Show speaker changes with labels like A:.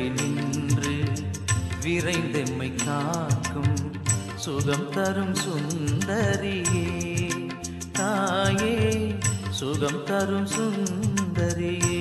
A: வழி நின்று விரைந்தெம்மை காக்கும் சுகம் தரும் சுந்தரியே தாயே சுகம் தரும் சுந்தரியே